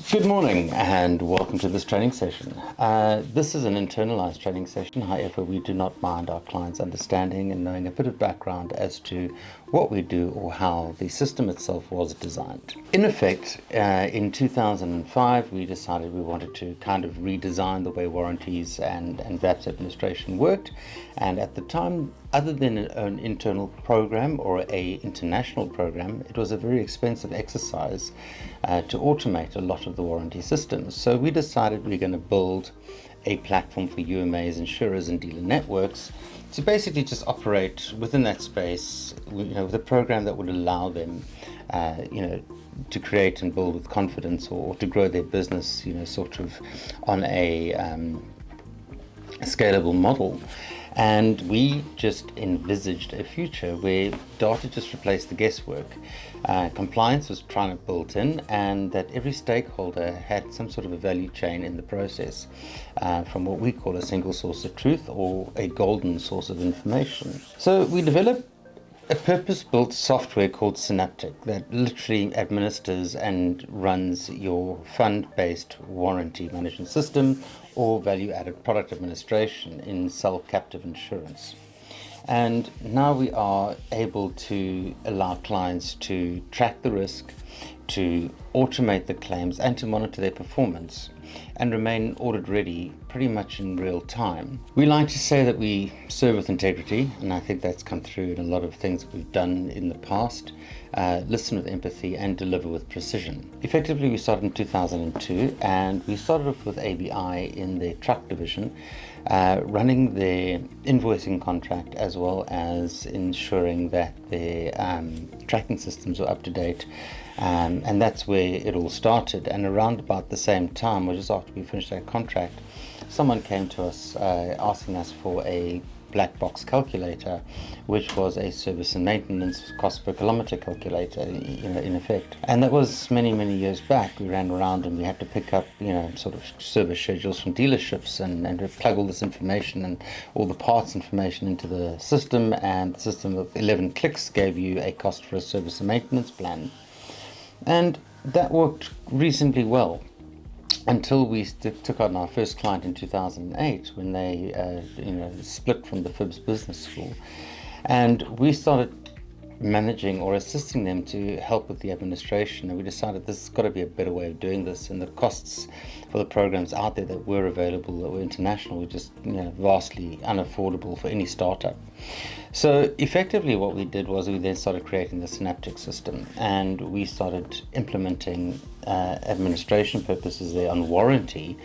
Good morning and welcome to this training session. This is an internalized training session. However, we do not mind our clients understanding and knowing a bit of background as to what we do or how the system itself was designed. In effect, in 2005, we decided we wanted to kind of redesign the way warranties and VAPS administration worked. And at the time, other than an internal program or a international program, it was a very expensive exercise to automate a lot of the warranty systems. So we decided we're going to build a platform for UMAs, insurers and dealer networks to basically just operate within that space, with a program that would allow them, to create and build with confidence or to grow their business, sort of on a scalable model. And we just envisaged a future where data just replaced the guesswork. Compliance was trying to build in, and that every stakeholder had some sort of a value chain in the process, from what we call a single source of truth or a golden source of information. So we developed a purpose-built software called Synaptic that literally administers and runs your fund-based warranty management system or value-added product administration in self-captive insurance. And now we are able to allow clients to track the risk, to automate the claims and to monitor their performance and remain audit ready pretty much in real time. We like to say that we serve with integrity, and I think that's come through in a lot of things that we've done in the past. Listen with empathy and deliver with precision. Effectively, we started in 2002, and we started off with ABI in the truck division, running their invoicing contract as well as ensuring that their tracking systems were up to date. And that's where it all started. And around about the same time, or just after we finished that contract, someone came to us asking us for a black box calculator, which was a service and maintenance cost per kilometer calculator, in effect. And that was many years back. We ran around and we had to pick up, sort of service schedules from dealerships and plug all this information and all the parts information into the system. And the system of 11 clicks gave you a cost for a service and maintenance plan. And that worked reasonably well until we took on our first client in 2008 when they split from the FIBS Business School, and we started managing or assisting them to help with the administration. And we decided this has got to be a better way of doing this, and the costs for the programs out there that were available that were international were just vastly unaffordable for any startup. So effectively what we did was we then started creating the Synaptic system, and we started implementing administration purposes there on warranty,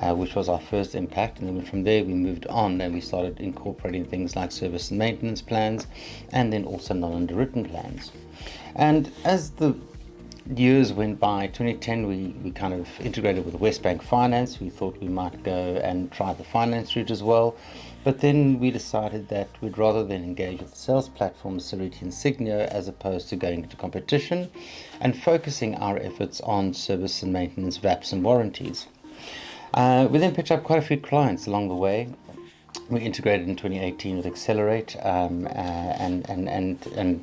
which was our first impact. And then from there we moved on and we started incorporating things like service and maintenance plans, and then also non-underwritten plans. And as the years went by, 2010 we kind of integrated with Westbank Finance. We thought we might go and try the finance route as well, but then we decided that we'd rather than engage with the sales platforms Ceriti and Signia as opposed to going into competition and focusing our efforts on service and maintenance, VAPs and warranties. We then picked up quite a few clients along the way. We integrated in 2018 with Accelerate and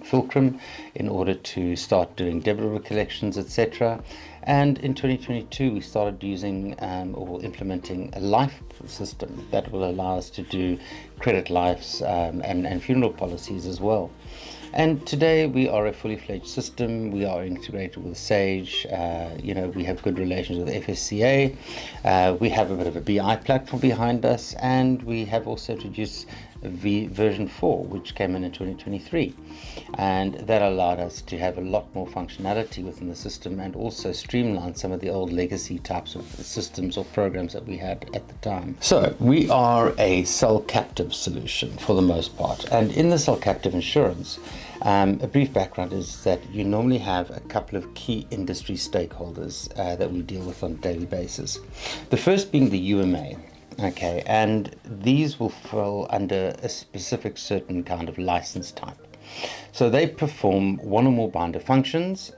Fulcrum in order to start doing debit collections, etc. And in 2022 we started using or implementing a life system that will allow us to do credit lives and funeral policies as well. And today we are a fully fledged system. We are integrated with Sage. We have good relations with FSCA. We have a bit of a BI platform behind us, and we have also introduced version 4, which came in 2023, and that allowed us to have a lot more functionality within the system and also streamline some of the old legacy types of systems or programs that we had at the time. So we are a cell captive solution for the most part, and in the cell captive insurance, a brief background is that you normally have a couple of key industry stakeholders that we deal with on a daily basis. The first being the UMA. Okay, and these will fall under a specific certain kind of license type. So they perform one or more binder functions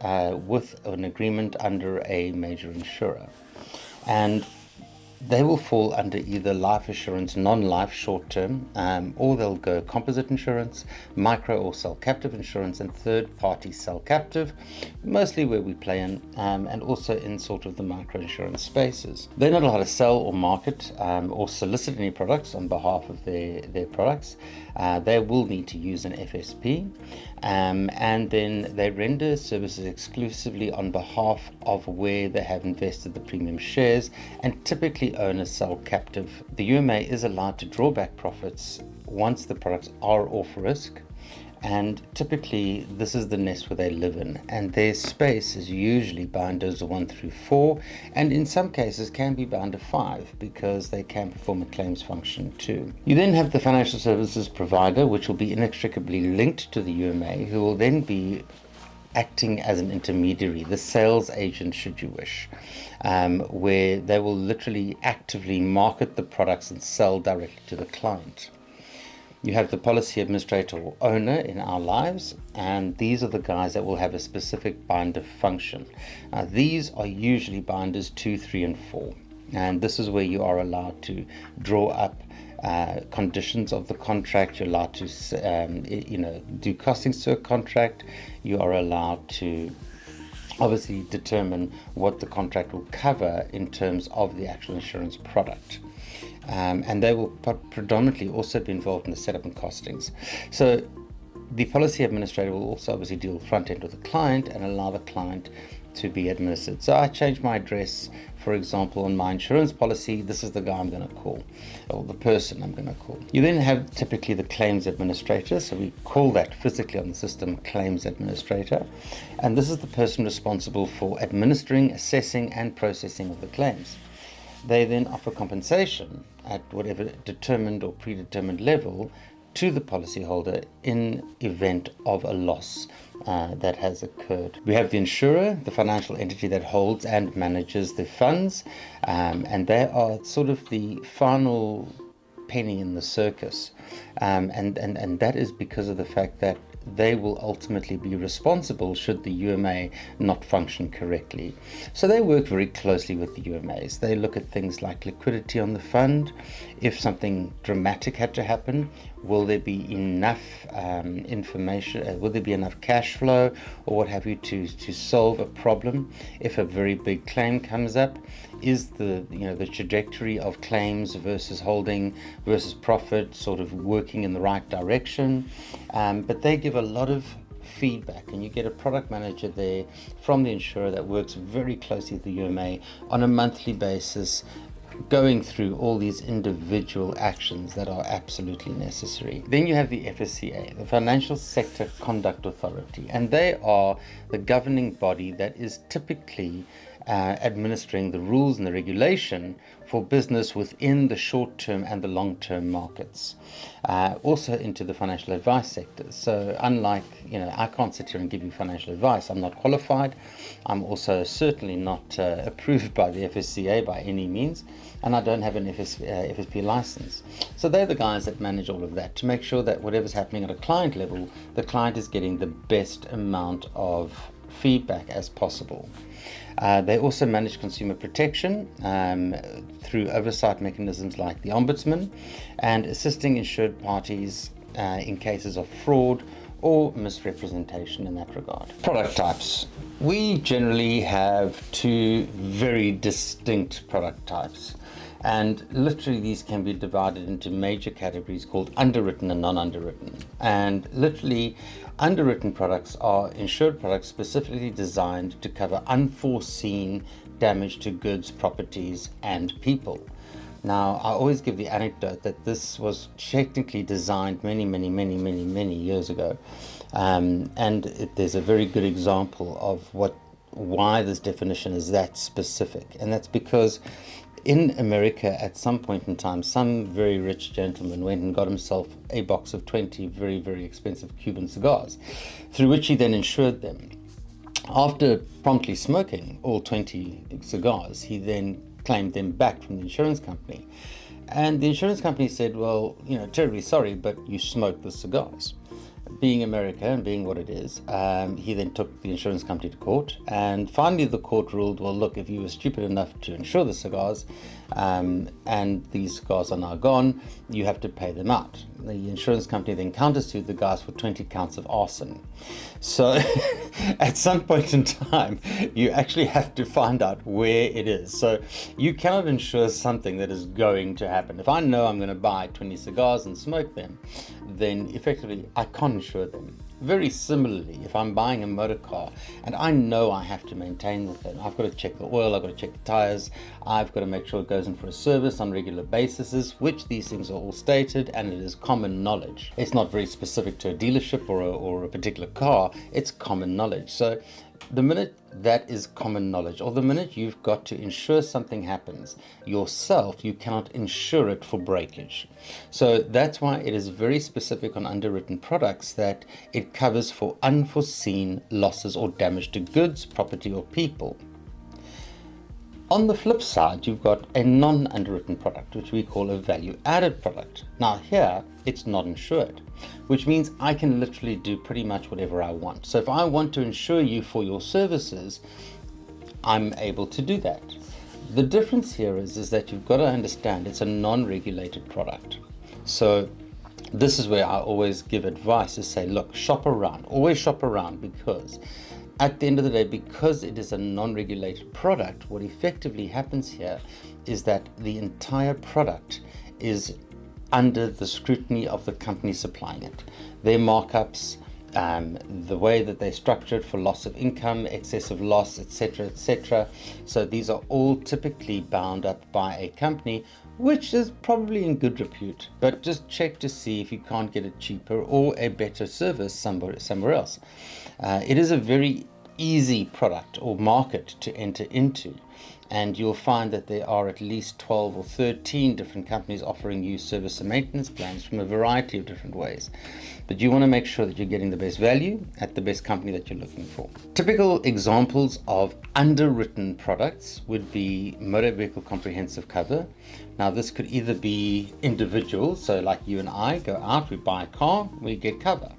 with an agreement under a major insurer. And they will fall under either life assurance, non-life, short-term, or they'll go composite insurance, micro or cell captive insurance, and third-party cell captive, mostly where we play in, and also in sort of the micro insurance spaces. They're not allowed to sell or market or solicit any products on behalf of their products. They will need to use an FSP, and then they render services exclusively on behalf of where they have invested the premium shares and typically own a cell captive. The UMA is allowed to draw back profits once the products are off risk, and typically this is the nest where they live in, and their space is usually binders 1 through 4, and in some cases can be binder 5 because they can perform a claims function too. You then have the financial services provider, which will be inextricably linked to the UMA, who will then be acting as an intermediary, the sales agent should you wish, where they will literally actively market the products and sell directly to the client. You have the policy administrator or owner in our lives, and these are the guys that will have a specific binder function. These are usually binders 2, 3, and 4, and this is where you are allowed to draw up conditions of the contract. You're allowed to do costings to a contract. You are allowed to obviously determine what the contract will cover in terms of the actual insurance product. And they will predominantly also be involved in the setup and costings. So the policy administrator will also obviously deal front end with the client and allow the client to be administered. So I change my address, for example, on my insurance policy. This is the guy I'm going to call, or the person I'm going to call. You then have typically the claims administrator. So we call that physically on the system claims administrator. And this is the person responsible for administering, assessing, and processing of the claims. They then offer compensation at whatever determined or predetermined level to the policyholder in event of a loss that has occurred. We have the insurer, the financial entity that holds and manages the funds, and they are sort of the final penny in the circus, and that is because of the fact that they will ultimately be responsible should the UMA not function correctly. So they work very closely with the UMAs. They look at things like liquidity on the fund. If something dramatic had to happen, will there be enough information, will there be enough cash flow or what have you to solve a problem? If a very big claim comes up, is the trajectory of claims versus holding versus profit sort of working in the right direction? But they give a lot of feedback, and you get a product manager there from the insurer that works very closely with the UMA on a monthly basis, going through all these individual actions that are absolutely necessary. Then you have the FSCA, the Financial Sector Conduct Authority, and they are the governing body that is typically administering the rules and the regulation for business within the short-term and the long-term markets, also into the financial advice sector. So unlike, I can't sit here and give you financial advice. I'm not qualified. I'm also certainly not approved by the FSCA by any means, and I don't have an FSP license. So they're the guys that manage all of that to make sure that whatever's happening at a client level, the client is getting the best amount of feedback as possible. They also manage consumer protection through oversight mechanisms like the Ombudsman, and assisting insured parties in cases of fraud or misrepresentation in that regard. Product types. We generally have 2 very distinct product types, and literally these can be divided into major categories called underwritten and non-underwritten. And literally underwritten products are insured products specifically designed to cover unforeseen damage to goods, properties, and people. Now, I always give the anecdote that this was technically designed many years ago, there's a very good example of why this definition is that specific, and that's because in America, at some point in time, some very rich gentleman went and got himself a box of 20 very, very expensive Cuban cigars, through which he then insured them. After promptly smoking all 20 cigars, he then claimed them back from the insurance company. And the insurance company said, well, terribly sorry, but you smoked the cigars. being America and being what it is, he then took the insurance company to court, and finally the court ruled, well, look, if you were stupid enough to insure the cigars, and these cigars are now gone, you have to pay them out. The insurance company then countersued the guys for 20 counts of arson. So at some point in time, you actually have to find out where it is. So you cannot insure something that is going to happen. If I know I'm going to buy 20 cigars and smoke them, then effectively I can't insure them. Very similarly, if I'm buying a motor car and I know I have to maintain the thing, I've got to check the oil, I've got to check the tires, I've got to make sure it goes in for a service on regular basis, which these things are all stated, and it is common knowledge. It's not very specific to a dealership or a particular car, it's common knowledge. So the minute that is common knowledge, or the minute you've got to ensure something happens yourself, you cannot insure it for breakage. So that's why it is very specific on underwritten products that it covers for unforeseen losses or damage to goods, property, or people. On the flip side, you've got a non-underwritten product, which we call a value-added product. Now here, it's not insured, which means I can literally do pretty much whatever I want. So if I want to insure you for your services, I'm able to do that. The difference here is that you've got to understand it's a non-regulated product. So this is where I always give advice to say, look, shop around, always shop around, because at the end of the day, because it is a non-regulated product, what effectively happens here is that the entire product is under the scrutiny of the company supplying it. Their markups, the way that they structure it for loss of income, excessive loss, etc., etc. So these are all typically bound up by a company which is probably in good repute, but just check to see if you can't get it cheaper or a better service somewhere else. It is a very easy product or market to enter into, and you'll find that there are at least 12 or 13 different companies offering you service and maintenance plans from a variety of different ways. But you want to make sure that you're getting the best value at the best company that you're looking for. Typical examples of underwritten products would be motor vehicle comprehensive cover. Now this could either be individual, so like you and I go out, we buy a car, we get cover.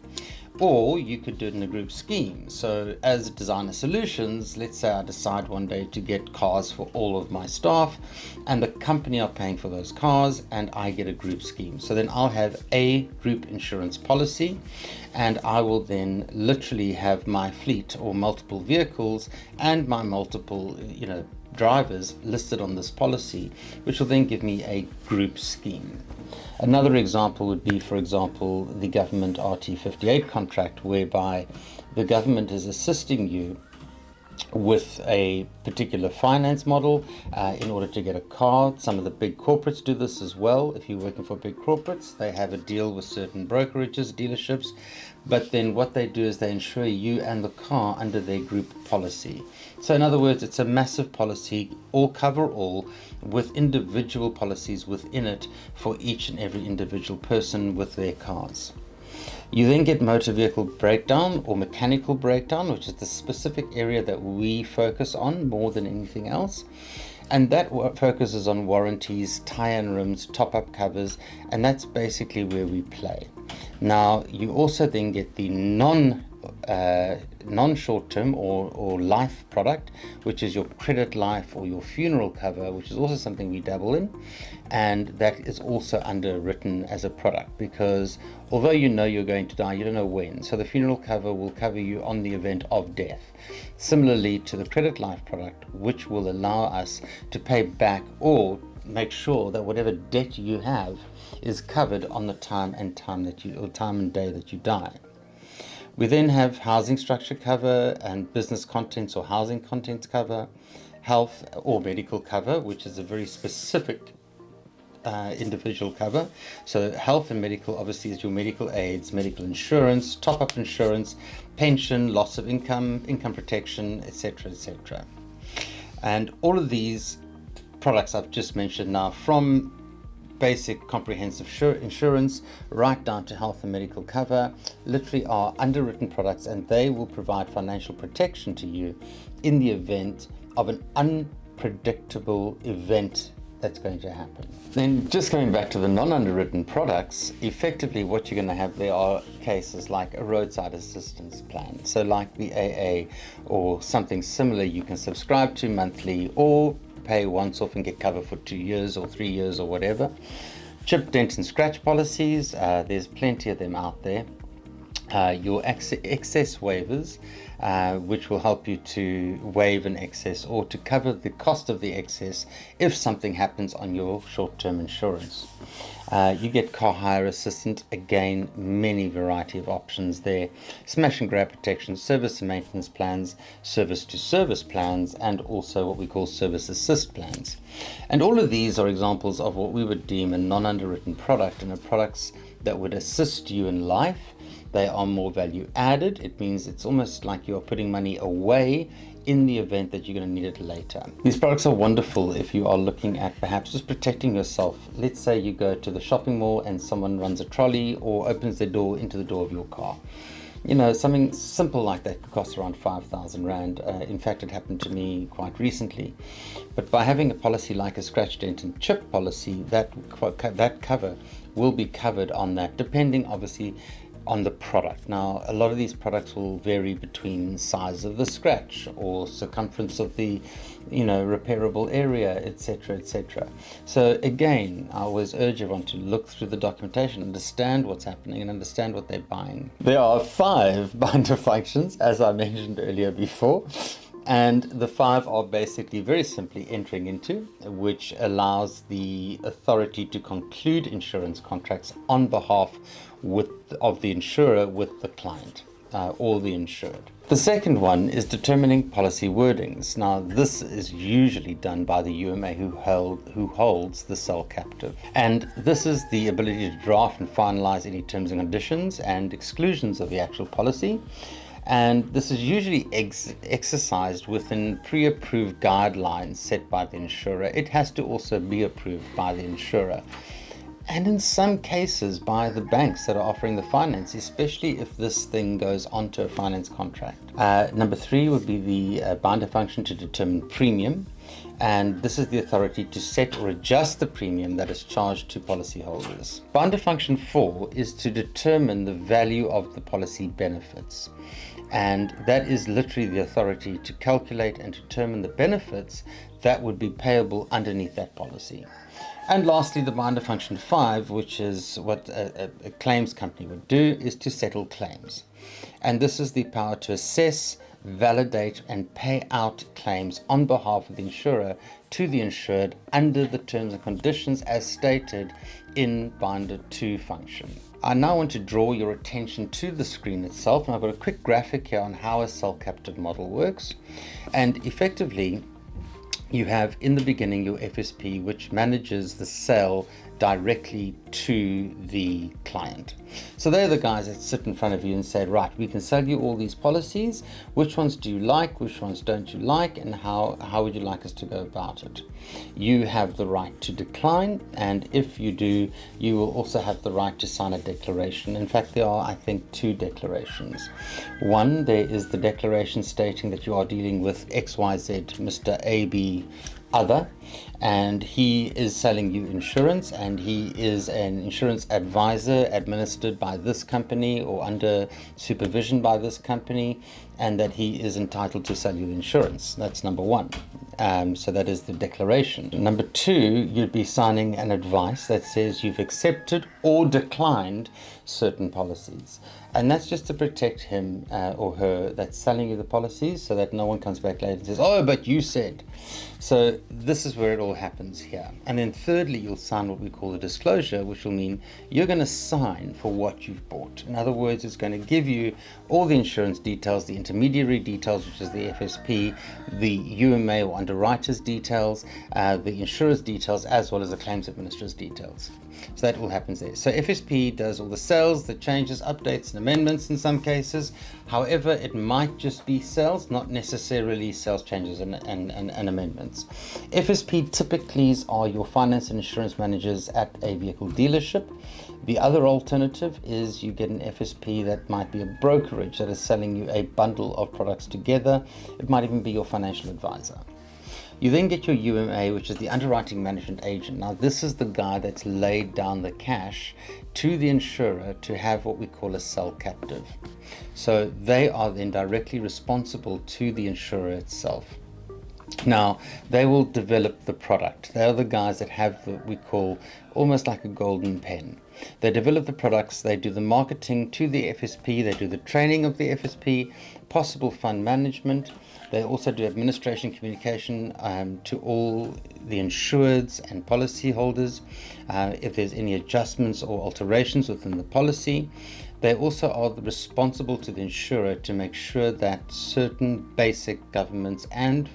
Or you could do it in a group scheme. So as Designer Solutions, let's say I decide one day to get cars for all of my staff, and the company are paying for those cars, and I get a group scheme. So then I'll have a group insurance policy, and I will then literally have my fleet or multiple vehicles and my multiple, drivers listed on this policy, which will then give me a group scheme. Another example would be, for example, the government RT58 contract, whereby the government is assisting you with a particular finance model in order to get a car. Some of the big corporates do this as well. If you're working for big corporates, they have a deal with certain brokerages, dealerships, but then what they do is they insure you and the car under their group policy. So in other words, it's a massive policy, all cover all, with individual policies within it for each and every individual person with their cars. You then get motor vehicle breakdown or mechanical breakdown, which is the specific area that we focus on more than anything else. And that focuses on warranties, tire and rims, top-up covers, and that's basically where we play. Now, you also then get the non-short-term or life product, which is your credit life or your funeral cover, which is also something we dabble in, and that is also underwritten as a product, because although you know you're going to die, you don't know when. So the funeral cover will cover you on the event of death, similarly to the credit life product, which will allow us to pay back or make sure that whatever debt you have is covered on the time and day that you die. We then have housing structure cover and business contents or housing contents cover, health or medical cover, which is a very specific individual cover. So health and medical obviously is your medical aids, medical insurance, top-up insurance, pension, loss of income, income protection, etc., etc. And all of these products I've just mentioned now, from basic comprehensive insurance right down to health and medical cover, literally are underwritten products, and they will provide financial protection to you in the event of an unpredictable event that's going to happen. Then just coming back to the non-underwritten products, effectively what you're going to have there are cases like a roadside assistance plan. So like the AA or something similar you can subscribe to monthly or pay once off and get cover for 2 years or 3 years or whatever. Chip, dent and scratch policies, there's plenty of them out there. Your excess waivers, which will help you to waive an excess or to cover the cost of the excess if something happens on your short-term insurance. You get car hire assistance, again, many variety of options there. Smash and grab protection, service and maintenance plans, service to service plans, and also what we call service assist plans. And all of these are examples of what we would deem a non-underwritten product, and are products that would assist you in life. They are more value added. It means it's almost like you're putting money away in the event that you're going to need it later. These products are wonderful if you are looking at perhaps just protecting yourself. Let's say you go to the shopping mall and someone runs a trolley or opens their door into the door of your car. You know, something simple like that could cost around 5,000 Rand. In fact, it happened to me quite recently. But by having a policy like a scratch, dent and chip policy, that cover will be covered on that, depending obviously on the product. Now, a lot of these products will vary between size of the scratch or circumference of the, repairable area, etc., etc. So again, I always urge everyone to look through the documentation, understand what's happening and understand what they're buying. There are 5 binder functions, as I mentioned earlier before. And the 5 are basically very simply entering into, which allows the authority to conclude insurance contracts on behalf of the insurer with the client or the insured. The second one is determining policy wordings. Now, this is usually done by the UMA who holds the cell captive. And this is the ability to draft and finalize any terms and conditions and exclusions of the actual policy. And this is usually exercised within pre-approved guidelines set by the insurer. It has to also be approved by the insurer. And in some cases by the banks that are offering the finance, especially if this thing goes onto a finance contract. Number 3 would be the binder function to determine premium. And this is the authority to set or adjust the premium that is charged to policyholders. Binder function 4 is to determine the value of the policy benefits. And that is literally the authority to calculate and determine the benefits that would be payable underneath that policy. And lastly, the binder function 5, which is what a claims company would do, is to settle claims. And this is the power to assess, validate and pay out claims on behalf of the insurer to the insured under the terms and conditions as stated in binder 2 function. I now want to draw your attention to the screen itself, and I've got a quick graphic here on how a cell captive model works. And effectively, you have in the beginning your FSP, which manages the sale directly to the client. So they're the guys that sit in front of you and say, right, we can sell you all these policies. Which ones do you like? Which ones don't you like? And how would you like us to go about it? You have the right to decline. And if you do, you will also have the right to sign a declaration. In fact, there are, I think, 2 declarations. One, there is the declaration stating that you are dealing with XYZ, Mr. AB, other, and he is selling you insurance, and he is an insurance advisor administered by this company or under supervision by this company, and that he is entitled to sell you the insurance. That's number 1. So that is the declaration. Number 2, you'd be signing an advice that says you've accepted or declined certain policies. And that's just to protect him or her that's selling you the policies, so that no one comes back later and says, oh, but you said. So this is where it all happens here. And then thirdly, you'll sign what we call a disclosure, which will mean you're going to sign for what you've bought. In other words, it's going to give you all the insurance details, the intermediary details, which is the FSP, the UMA or underwriter's details, the insurer's details, as well as the claims administrator's details. So that all happens there. So FSP does all the sales, the changes, updates and amendments in some cases. However, it might just be sales, not necessarily sales changes and amendments. FSP typically are your finance and insurance managers at a vehicle dealership. The other alternative is you get an FSP that might be a brokerage that is selling you a bundle of products together. It might even be your financial advisor. You then get your UMA, which is the underwriting management agent. Now, this is the guy that's laid down the cash to the insurer to have what we call a cell captive. So they are then directly responsible to the insurer itself. Now, they will develop the product. They are the guys that have what we call almost like a golden pen. They develop the products, they do the marketing to the FSP, they do the training of the FSP, possible fund management. They also do administration communication to all the insureds and policyholders if there's any adjustments or alterations within the policy. They also are responsible to the insurer to make sure that certain basic governments and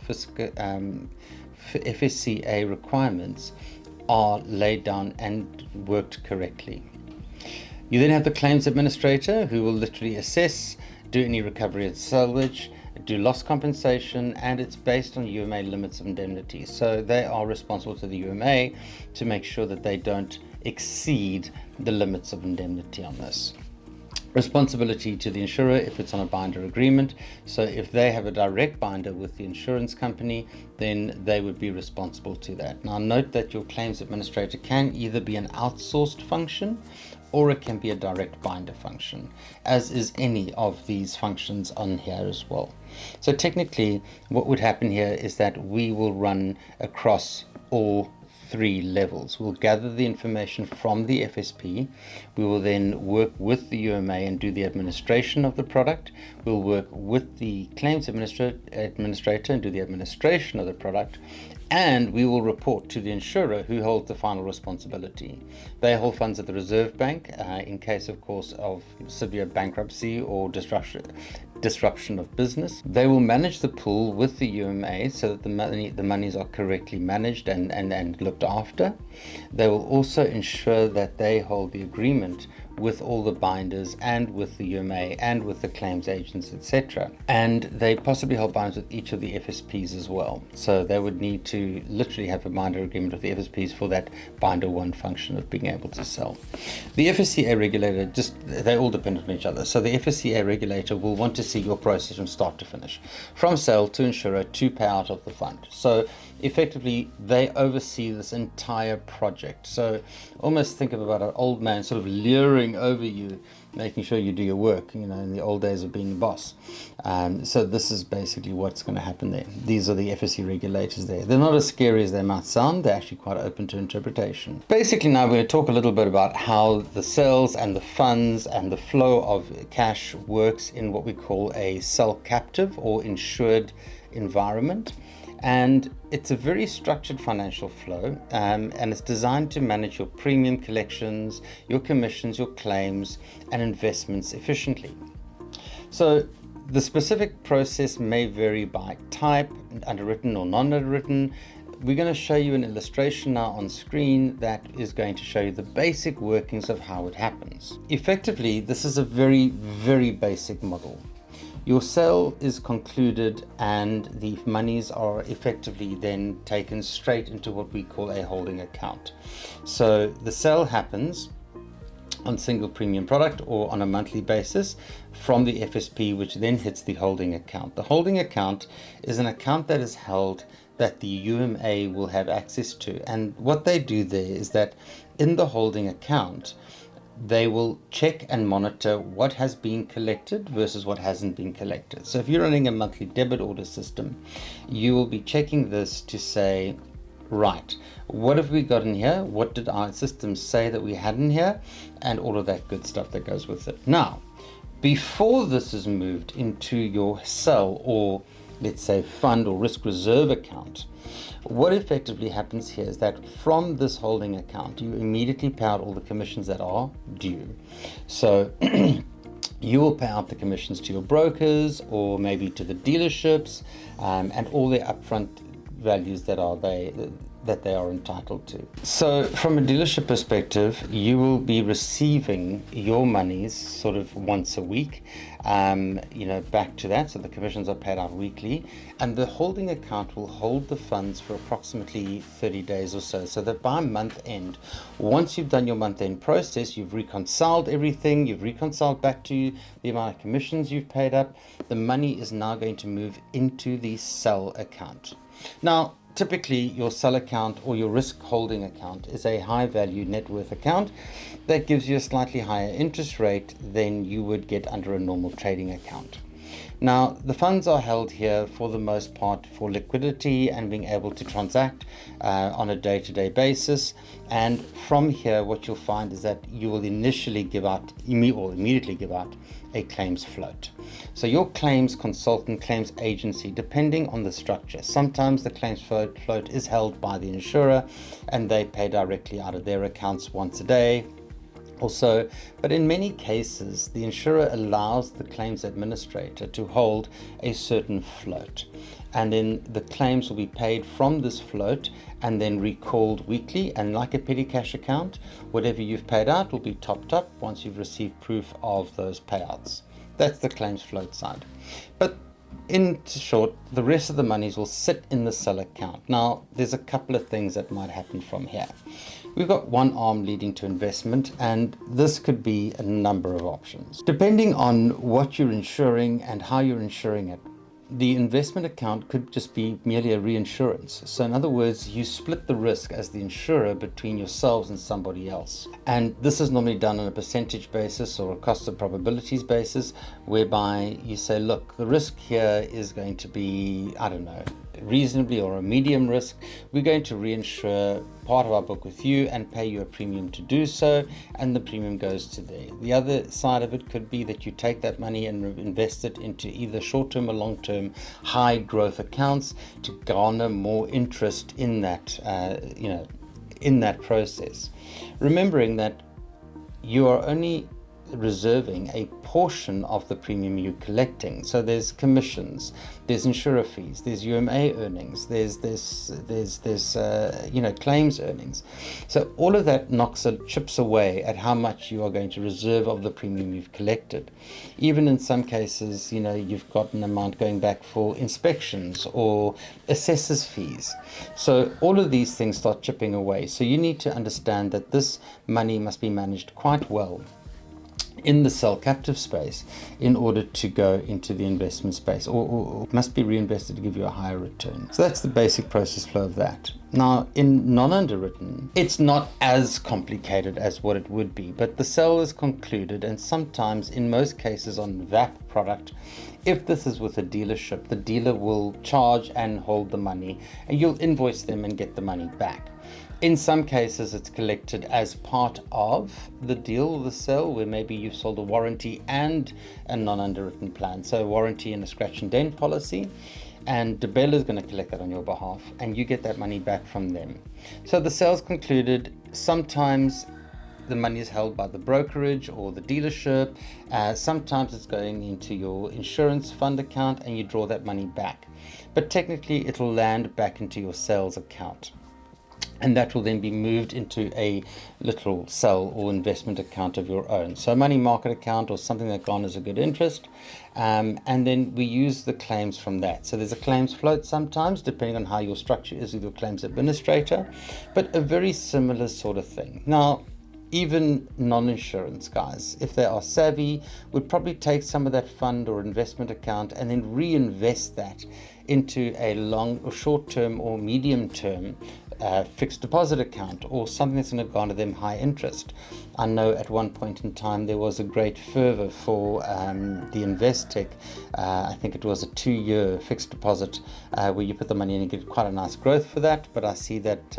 FSCA requirements are laid down and worked correctly. You then have the claims administrator, who will literally assess, do any recovery and salvage, do loss compensation, and it's based on UMA limits of indemnity. So they are responsible to the UMA to make sure that they don't exceed the limits of indemnity on this. Responsibility to the insurer if it's on a binder agreement. So if they have a direct binder with the insurance company, then they would be responsible to that. Now note that your claims administrator can either be an outsourced function or it can be a direct binder function, as is any of these functions on here as well. So technically what would happen here is that we will run across all three levels. We'll gather the information from the FSP. We will then work with the UMA and do the administration of the product. We'll work with the claims administrator and do the administration of the product. And we will report to the insurer, who holds the final responsibility. They hold funds at the Reserve Bank in case, of course, of severe bankruptcy or disruption of business. They will manage the pool with the UMA so that the monies are correctly managed and looked after. They will also ensure that they hold the agreement with all the binders and with the UMA and with the claims agents, etc. And they possibly hold binders with each of the FSPs as well. So they would need to literally have a binder agreement with the FSPs for that binder one function of being able to sell. The FSCA regulator, they all depend on each other. So the FSCA regulator will want to see your process from start to finish, from sale to insurer to payout of the fund. So effectively they oversee this entire project. So almost think of about an old man sort of leering over you, making sure you do your work, in the old days of being the boss. So this is basically what's going to happen there. These are the FSC regulators there. They're not as scary as they might sound. They're actually quite open to interpretation. Basically now we're going to talk a little bit about how the sales and the funds and the flow of cash works in what we call a cell captive or insured environment. And it's a very structured financial flow, and it's designed to manage your premium collections, your commissions, your claims, and investments efficiently. So the specific process may vary by type, underwritten or non-underwritten. We're going to show you an illustration now on screen that is going to show you the basic workings of how it happens. Effectively, this is a very, very basic model. Your sale is concluded and the monies are effectively then taken straight into what we call a holding account. So the sale happens on single premium product or on a monthly basis from the FSP, which then hits the holding account. The holding account is an account that is held that the UMA will have access to. And what they do there is that in the holding account, they will check and monitor what has been collected versus what hasn't been collected. So if you're running a monthly debit order system, you will be checking this to say, right, what have we got in here? What did our system say that we had in here? And all of that good stuff that goes with it. Now, before this is moved into your cell or let's say fund or risk reserve account, what effectively happens here is that from this holding account, you immediately pay out all the commissions that are due. So you will pay out the commissions to your brokers or maybe to the dealerships and all the upfront values that they are entitled to. So from a dealership perspective, you will be receiving your monies sort of once a week, back to that. So the commissions are paid out weekly, and the holding account will hold the funds for approximately 30 days or so. So that by month end, once you've done your month end process, you've reconciled everything, you've reconciled back to the amount of commissions you've paid up, the money is now going to move into the cell account. Now, typically your sell account or your risk holding account is a high value net worth account that gives you a slightly higher interest rate than you would get under a normal trading account. Now, the funds are held here for the most part for liquidity and being able to transact on a day-to-day basis. And from here, what you'll find is that you will initially give out, or immediately give out, a claims float. So your claims consultant, claims agency, depending on the structure, sometimes the claims float is held by the insurer and they pay directly out of their accounts once a day. Also, but in many cases, the insurer allows the claims administrator to hold a certain float, and then the claims will be paid from this float and then recalled weekly. And like a petty cash account, whatever you've paid out will be topped up once you've received proof of those payouts. That's the claims float side. But in short, the rest of the monies will sit in the sell account. Now, there's a couple of things that might happen from here. We've got one arm leading to investment, and this could be a number of options. Depending on what you're insuring and how you're insuring it, the investment account could just be merely a reinsurance. So in other words, you split the risk as the insurer between yourselves and somebody else. And this is normally done on a percentage basis or a cost of probabilities basis, whereby you say, look, the risk here is going to be, I don't know, reasonably or a medium risk. We're going to reinsure part of our book with you and pay you a premium to do so, and the premium goes to there. The other side of it could be that you take that money and invest it into either short-term or long-term high growth accounts to garner more interest in that in that process, remembering that you are only reserving a portion of the premium you're collecting. So there's commissions, there's insurer fees, there's UMA earnings, there's claims earnings. So all of that chips away at how much you are going to reserve of the premium you've collected. Even in some cases, you've got an amount going back for inspections or assessors fees. So all of these things start chipping away. So you need to understand that this money must be managed quite well in the sell captive space in order to go into the investment space, or must be reinvested to give you a higher return. So that's the basic process flow of that. Now, in non-underwritten, it's not as complicated as what it would be, but the sell is concluded, and sometimes, in most cases on VAP product, if this is with a dealership, the dealer will charge and hold the money, and you'll invoice them and get the money back. In some cases, it's collected as part of the deal, the sale, where maybe you've sold a warranty and a non-underwritten plan. So a warranty and a scratch and dent policy, and DeBell is going to collect that on your behalf, and you get that money back from them. So the sale's concluded. Sometimes the money is held by the brokerage or the dealership. Sometimes it's going into your insurance fund account and you draw that money back. But technically, it'll land back into your sales account, and that will then be moved into a little sell or investment account of your own. So a money market account or something that garners a good interest. And then we use the claims from that. So there's a claims float sometimes, depending on how your structure is with your claims administrator, but a very similar sort of thing. Now, even non-insurance guys, if they are savvy, would probably take some of that fund or investment account and then reinvest that into a long or short-term or medium-term fixed deposit account, or something that's going to garner them high interest. I know at one point in time there was a great fervor for the Investec. I think it was a 2-year fixed deposit where you put the money in and get quite a nice growth for that. But I see that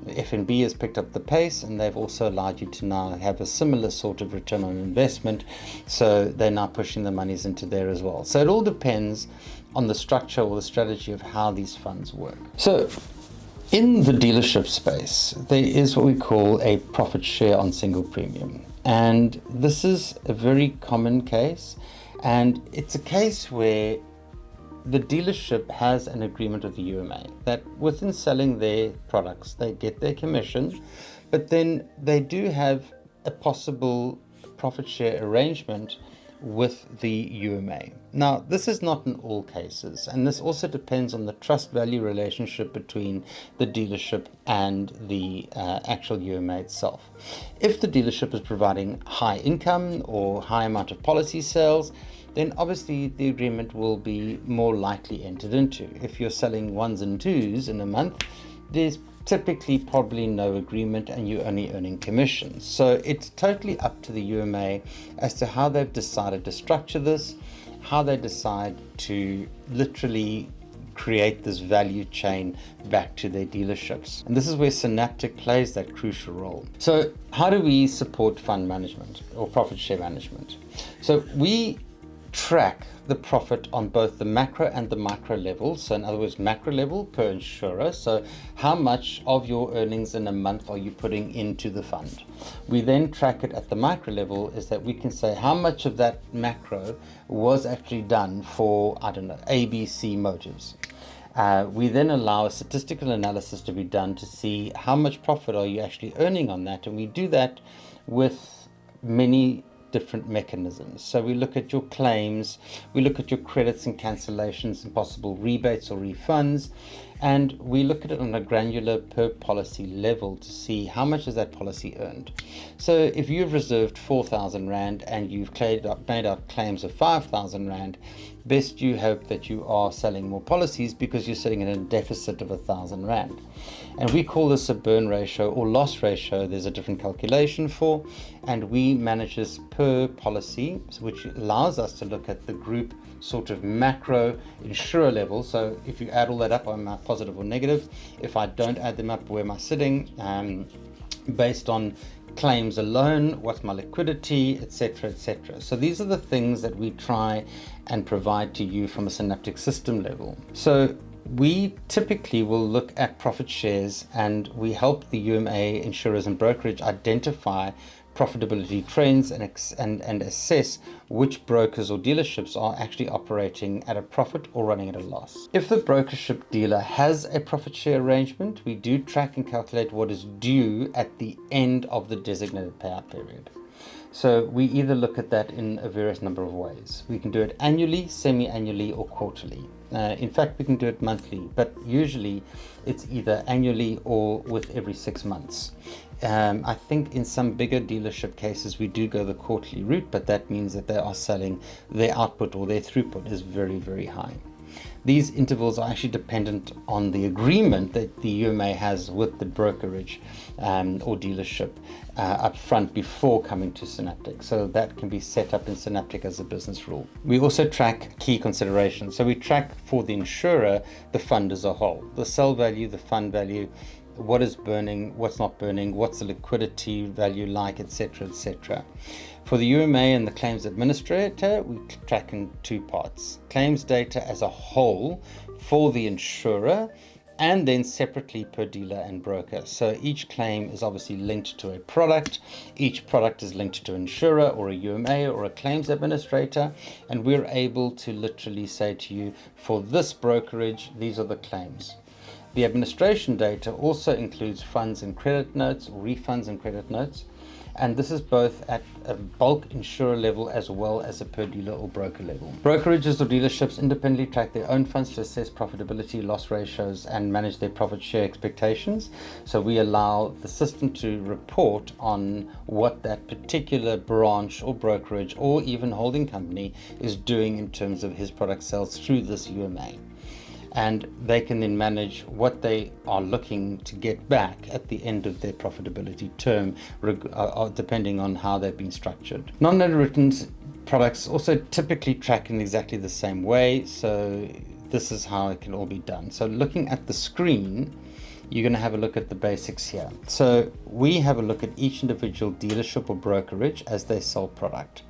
FNB has picked up the pace, and they've also allowed you to now have a similar sort of return on investment. So they're now pushing the monies into there as well. So it all depends on the structure or the strategy of how these funds work. So in the dealership space, there is what we call a profit share on single premium. And this is a very common case. And it's a case where the dealership has an agreement with the UMA that within selling their products, they get their commission, but then they do have a possible profit share arrangement with the UMA. Now, this is not in all cases, and this also depends on the trust value relationship between the dealership and the actual UMA itself. If the dealership is providing high income or high amount of policy sales, then obviously the agreement will be more likely entered into. If you're selling ones and twos in a month, there's typically probably no agreement and you're only earning commissions. So it's totally up to the UMA as to how they've decided to structure this, how they decide to literally create this value chain back to their dealerships. And this is where Synaptic plays that crucial role. So how do we support fund management or profit share management? So we track the profit on both the macro and the micro level. So in other words, macro level per insurer. So how much of your earnings in a month are you putting into the fund? We then track it at the micro level, is that we can say how much of that macro was actually done for, I don't know, ABC Motors. We then allow a statistical analysis to be done to see how much profit are you actually earning on that. And we do that with many different mechanisms. So we look at your claims, we look at your credits and cancellations and possible rebates or refunds, and we look at it on a granular per policy level to see how much has that policy earned. So if you've reserved 4,000 Rand and you've made out claims of 5,000 Rand, best you hope that you are selling more policies because you're sitting in a deficit of 1,000 Rand. And we call this a burn ratio or loss ratio. There's a different calculation for, and we manage this per policy, which allows us to look at the group sort of macro insurer level. So if you add all that up, am I positive or negative? If I don't add them up, where am I sitting? Based on claims alone, what's my liquidity, etc., etc. So these are the things that we try and provide to you from a Synaptic system level. So we typically will look at profit shares, and we help the UMA insurers and brokerage identify profitability trends and assess which brokers or dealerships are actually operating at a profit or running at a loss. If the brokership dealer has a profit share arrangement, we do track and calculate what is due at the end of the designated payout period. So we either look at that in a various number of ways. We can do it annually, semi-annually, or quarterly. In fact, we can do it monthly, but usually it's either annually or with every 6 months. I think in some bigger dealership cases we do go the quarterly route, but that means that they are selling, their output or their throughput is very, very high. These intervals are actually dependent on the agreement that the UMA has with the brokerage or dealership up front before coming to Synaptic. So that can be set up in Synaptic as a business rule. We also track key considerations. So we track for the insurer the fund as a whole, the sell value, the fund value, what is burning, what's not burning, what's the liquidity value like, etc., etc. For the UMA and the claims administrator, we track in two parts: claims data as a whole for the insurer, and then separately per dealer and broker. So each claim is obviously linked to a product. Each product is linked to an insurer or a UMA or a claims administrator, and we're able to literally say to you, for this brokerage, these are the claims. The administration data also includes funds and credit notes, or refunds and credit notes, and this is both at a bulk insurer level as well as a per dealer or broker level. Brokerages or dealerships independently track their own funds to assess profitability, loss ratios, and manage their profit share expectations. So we allow the system to report on what that particular branch or brokerage or even holding company is doing in terms of his product sales through this UMA. And they can then manage what they are looking to get back at the end of their profitability term, depending on how they've been structured. Non-underwritten products also typically track in exactly the same way, so this is how it can all be done. So looking at the screen, you're going to have a look at the basics here. So we have a look at each individual dealership or brokerage as they sell product.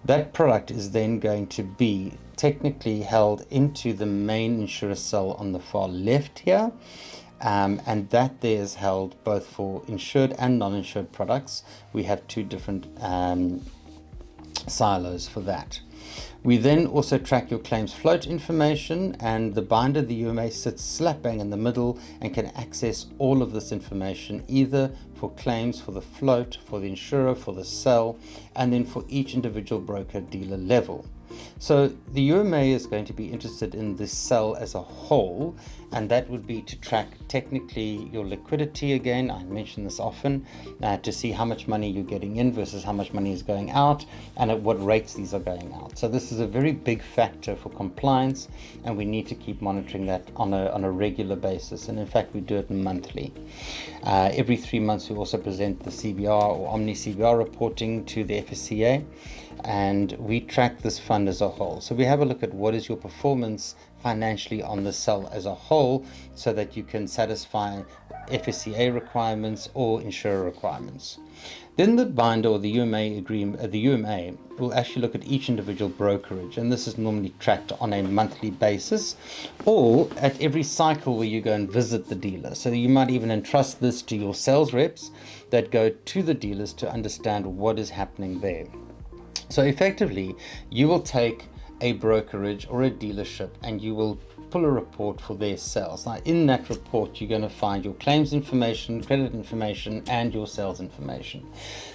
That product is then going to be technically held into the main insurer cell on the far left here, and that there is held both for insured and non-insured products. We have two different silos for that. We then also track your claims float information, and the binder, the UMA, sits slap bang in the middle and can access all of this information either for claims, for the float, for the insurer, for the cell, and then for each individual broker dealer level. So the UMA is going to be interested in the cell as a whole, and that would be to track technically your liquidity again. I mention this often, to see how much money you're getting in versus how much money is going out and at what rates these are going out. So this is a very big factor for compliance, and we need to keep monitoring that on a regular basis. And in fact, we do it monthly. Every 3 months, we also present the CBR or Omni CBR reporting to the FSCA, and we track this fund as a whole. So we have a look at what is your performance financially on the cell as a whole, so that you can satisfy FSCA requirements or insurer requirements. Then the binder or the UMA agreement, the UMA will actually look at each individual brokerage, and this is normally tracked on a monthly basis or at every cycle where you go and visit the dealer. So you might even entrust this to your sales reps that go to the dealers to understand what is happening there. So effectively, you will take a brokerage or a dealership and you will pull a report for their sales. Now, in that report, you're going to find your claims information, credit information, and your sales information.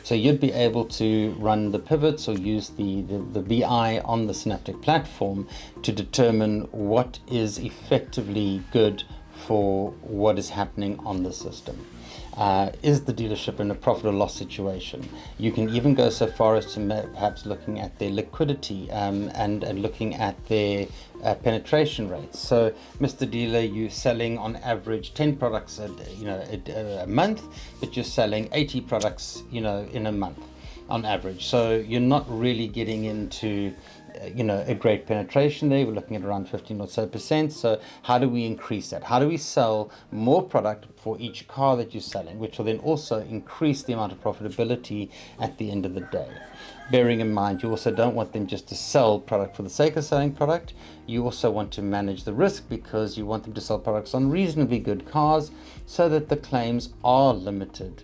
So you'd be able to run the pivots or use the BI on the Synaptic platform to determine what is effectively good for what is happening on the system. Is the dealership in a profit or loss situation? You can even go so far as to perhaps looking at their liquidity and looking at their penetration rates. So, Mr. Dealer, you're selling on average 10 products a month, but you're selling 80 products in a month on average. So you're not really getting into a great penetration there. We're looking at around 15 or so percent. So how do we increase that? How do we sell more product for each car that you're selling, which will then also increase the amount of profitability at the end of the day? Bearing in mind, you also don't want them just to sell product for the sake of selling product. You also want to manage the risk, because you want them to sell products on reasonably good cars so that the claims are limited,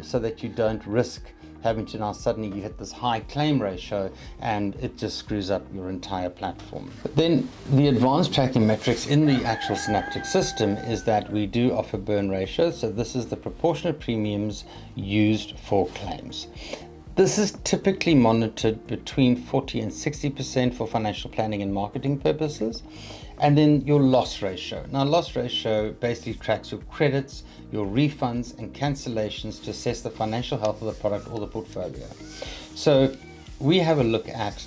so that you don't risk having to now suddenly you hit this high claim ratio and it just screws up your entire platform. But then the advanced tracking metrics in the actual Synaptic system is that we do offer burn ratio. So this is the proportion of premiums used for claims. This is typically monitored between 40 and 60% for financial planning and marketing purposes. And then your loss ratio. Now, loss ratio basically tracks your credits, your refunds, and cancellations to assess the financial health of the product or the portfolio. So we have a look at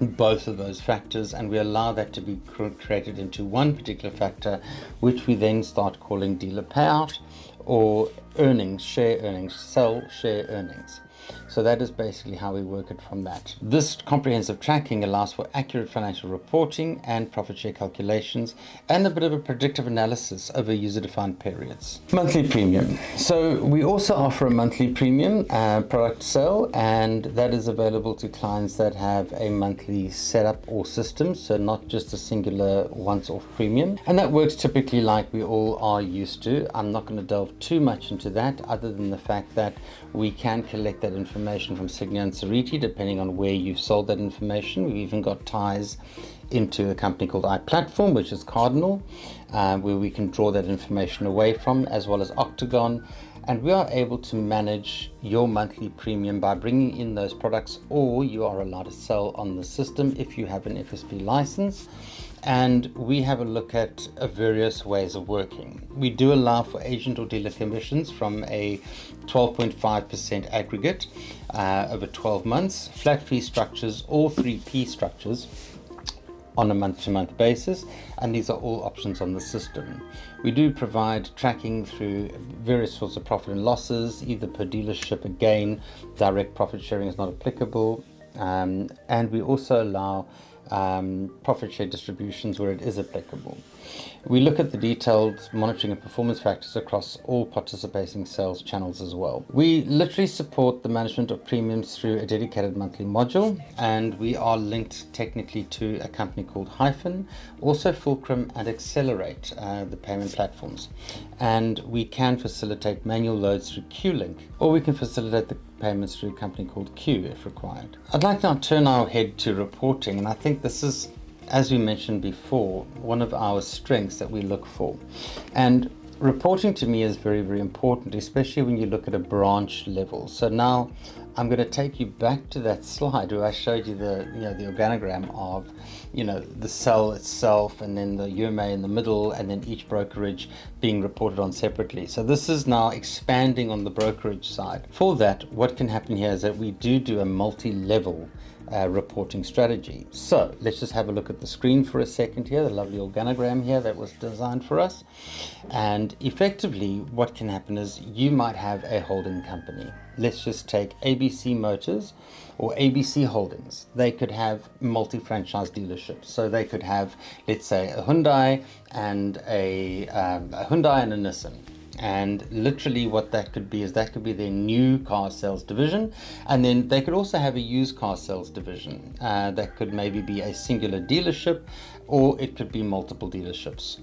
both of those factors, and we allow that to be created into one particular factor, which we then start calling dealer payout or earnings, share earnings, sell share earnings. So that is basically how we work it from that. This comprehensive tracking allows for accurate financial reporting and profit share calculations, and a bit of a predictive analysis over user-defined periods. Monthly premium. So we also offer a monthly premium product sale, and that is available to clients that have a monthly setup or system, so not just a singular once-off premium. And that works typically like we all are used to. I'm not going to delve too much into that, other than the fact that we can collect that information from Cigna and Ceriti, depending on where you've sold that information. We've even got ties into a company called iPlatform, which is Cardinal, where we can draw that information away from, as well as Octagon. And we are able to manage your monthly premium by bringing in those products, or you are allowed to sell on the system if you have an FSP license. And we have a look at various ways of working. We do allow for agent or dealer commissions from a 12.5% aggregate over 12 months, flat fee structures, or 3P structures on a month-to-month basis, and these are all options on the system. We do provide tracking through various sorts of profit and losses, either per dealership. Again, direct profit sharing is not applicable, and we also allow profit share distributions where it is applicable. We look at the detailed monitoring of performance factors across all participating sales channels as well. We literally support the management of premiums through a dedicated monthly module, and we are linked technically to a company called Hyphen, also Fulcrum and Accelerate, the payment platforms. And we can facilitate manual loads through QLink, or we can facilitate the payments through a company called Q if required. I'd like now to turn our head to reporting, and I think this is, as we mentioned before, one of our strengths that we look for. And reporting to me is very, very important, especially when you look at a branch level. So now I'm going to take you back to that slide where I showed you the the organogram of the cell itself, and then the UMA in the middle, and then each brokerage being reported on separately. So this is now expanding on the brokerage side. For that, what can happen here is that we do a multi-level reporting strategy. So let's just have a look at the screen for a second here, the lovely organogram here that was designed for us. And effectively what can happen is you might have a holding company. Let's just take ABC Motors or ABC Holdings. They could have multi-franchise dealerships. So they could have, let's say, a Hyundai and a Nissan. And literally what that could be is that could be their new car sales division. And then they could also have a used car sales division. That could maybe be a singular dealership, or it could be multiple dealerships.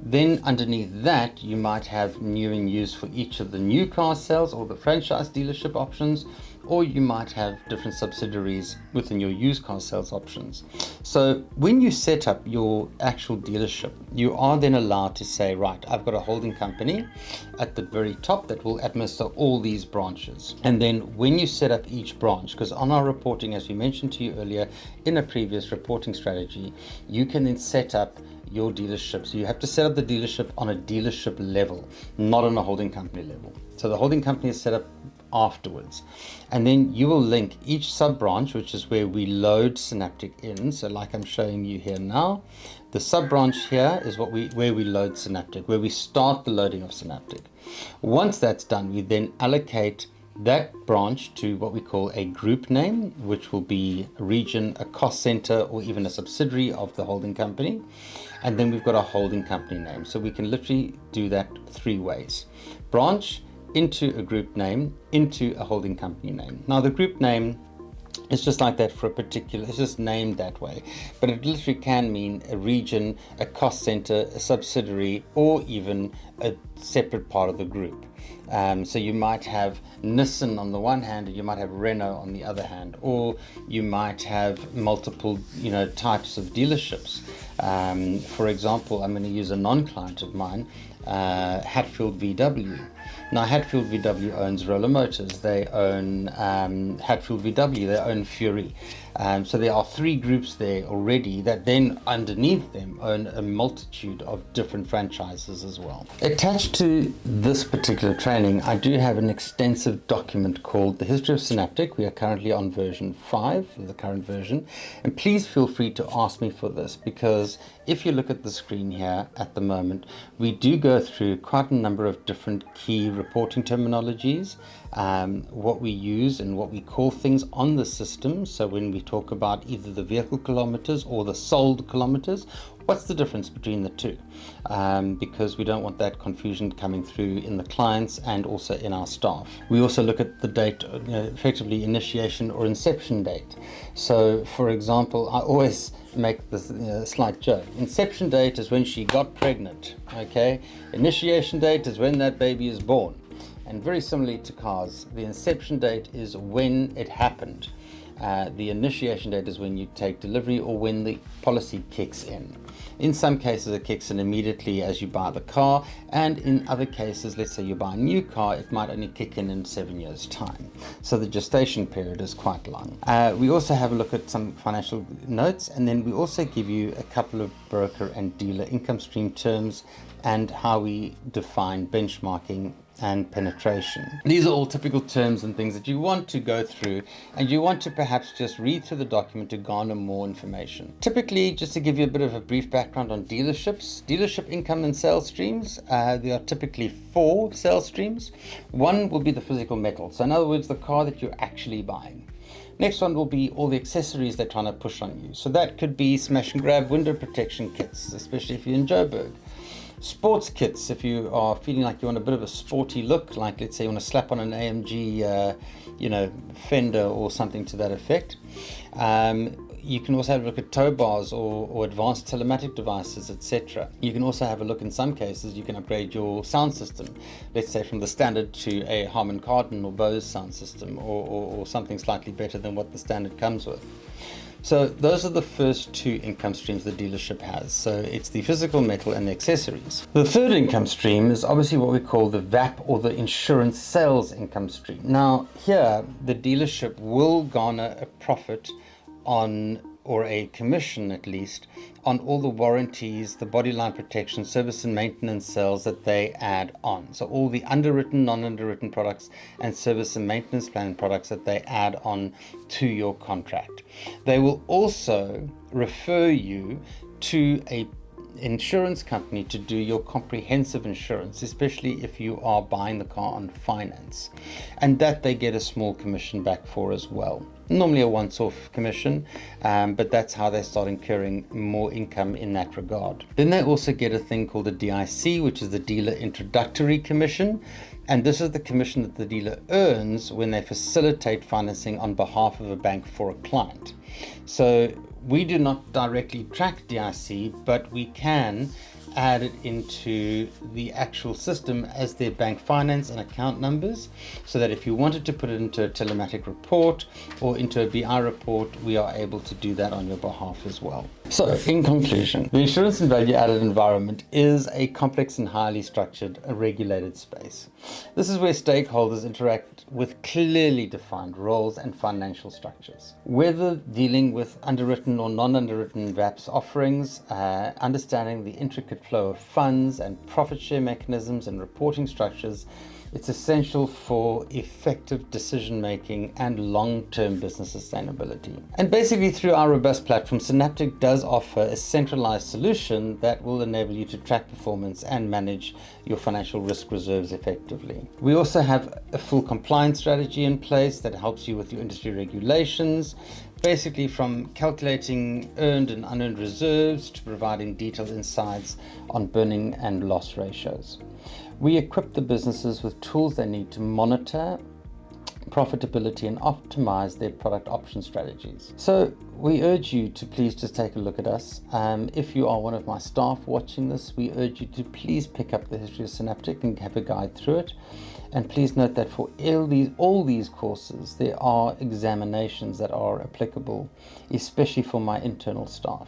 Then underneath that, you might have new and used for each of the new car sales or the franchise dealership options, or you might have different subsidiaries within your used car sales options. So when you set up your actual dealership, you are then allowed to say, right, I've got a holding company at the very top that will administer all these branches. And then when you set up each branch, because on our reporting, as we mentioned to you earlier in a previous reporting strategy, you can then set up your dealership. So you have to set up the dealership on a dealership level, not on a holding company level. So the holding company is set up afterwards, and then you will link each sub branch, which is where we load Synaptic in. So like I'm showing you here now, the sub branch here is where we load Synaptic, where we start the loading of Synaptic. Once that's done, we then allocate that branch to what we call a group name, which will be a region, a cost center, or even a subsidiary of the holding company. And then we've got a holding company name. So we can literally do that 3 ways. Branch into a group name, into a holding company name. Now the group name is just like that for a particular, it's just named that way, but it literally can mean a region, a cost center, a subsidiary, or even a separate part of the group. So you might have Nissan on the one hand, and you might have Renault on the other hand, or you might have multiple types of dealerships. For example, I'm going to use a non-client of mine, Hatfield VW. Now Hatfield VW owns Roller Motors, they own Hatfield VW, they own Fury. So there are 3 groups there already that then underneath them own a multitude of different franchises as well. Attached to this particular training, I do have an extensive document called The History of Synaptic. We are currently on version 5, the current version, and please feel free to ask me for this, because if you look at the screen here at the moment, we do go through quite a number of different key reporting terminologies, what we use and what we call things on the system. So when we talk about either the vehicle kilometers or the sold kilometers, what's the difference between the two? Because we don't want that confusion coming through in the clients and also in our staff. We also look at the date, effectively initiation or inception date. So for example, I always make this slight joke. Inception date is when she got pregnant, okay? Initiation date is when that baby is born. And very similarly to cars, the inception date is when it happened. The initiation date is when you take delivery or when the policy kicks in. In some cases, it kicks in immediately as you buy the car, and in other cases, let's say you buy a new car, it might only kick in 7 years' time. So the gestation period is quite long. We also have a look at some financial notes, and then we also give you a couple of broker and dealer income stream terms and how we define benchmarking and penetration. These are all typical terms and things that you want to go through, and you want to perhaps just read through the document to garner more information. Typically, just to give you a bit of a brief background on dealerships, dealership income and sales streams, there are typically 4 sales streams. One will be the physical metal, so in other words, the car that you're actually buying. Next one will be all the accessories they're trying to push on you. So that could be smash and grab window protection kits, especially if you're in Joburg. Sports kits, if you are feeling like you want a bit of a sporty look, like let's say you want to slap on an AMG, fender or something to that effect. You can also have a look at tow bars or advanced telematic devices, etc. You can also have a look, in some cases, you can upgrade your sound system, let's say from the standard to a Harman Kardon or Bose sound system, or something slightly better than what the standard comes with. So those are the first two income streams the dealership has. So it's the physical metal and the accessories. The third income stream is obviously what we call the VAP, or the insurance sales income stream. Now here, the dealership will garner a profit on, or a commission at least, on all the warranties, the body line protection, service and maintenance sales that they add on. So all the underwritten, non-underwritten products and service and maintenance plan products that they add on to your contract. They will also refer you to a insurance company to do your comprehensive insurance, especially if you are buying the car on finance, and that they get a small commission back for as well. Normally a once-off commission, but that's how they start incurring more income in that regard. Then they also get a thing called a DIC, which is the dealer introductory commission, and this is the commission that the dealer earns when they facilitate financing on behalf of a bank for a client. So we do not directly track DIC, but we can add it into the actual system as their bank finance and account numbers, so that if you wanted to put it into a telematic report or into a BI report, we are able to do that on your behalf as well. So in conclusion, the insurance and value added environment is a complex and highly structured, regulated space. This is where stakeholders interact with clearly defined roles and financial structures. Whether dealing with underwritten or non-underwritten VAPS offerings, understanding the intricate flow of funds and profit share mechanisms and reporting structures, it's essential for effective decision making and long-term business sustainability. And basically, through our robust platform, Synaptic does offer a centralized solution that will enable you to track performance and manage your financial risk reserves effectively. We also have a full compliance strategy in place that helps you with your industry regulations, basically from calculating earned and unearned reserves to providing detailed insights on burning and loss ratios. We equip the businesses with tools they need to monitor profitability and optimize their product option strategies. So we urge you to please just take a look at us. If you are one of my staff watching this, we urge you to please pick up the history of Synaptic and have a guide through it. And please note that for all these courses, there are examinations that are applicable, especially for my internal staff.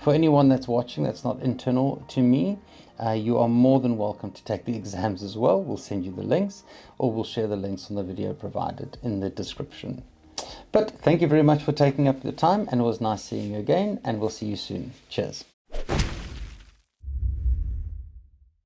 For anyone that's watching that's not internal to me, you are more than welcome to take the exams as well. We'll send you the links, or we'll share the links on the video provided in the description. But thank you very much for taking up the time, and it was nice seeing you again, and we'll see you soon. Cheers.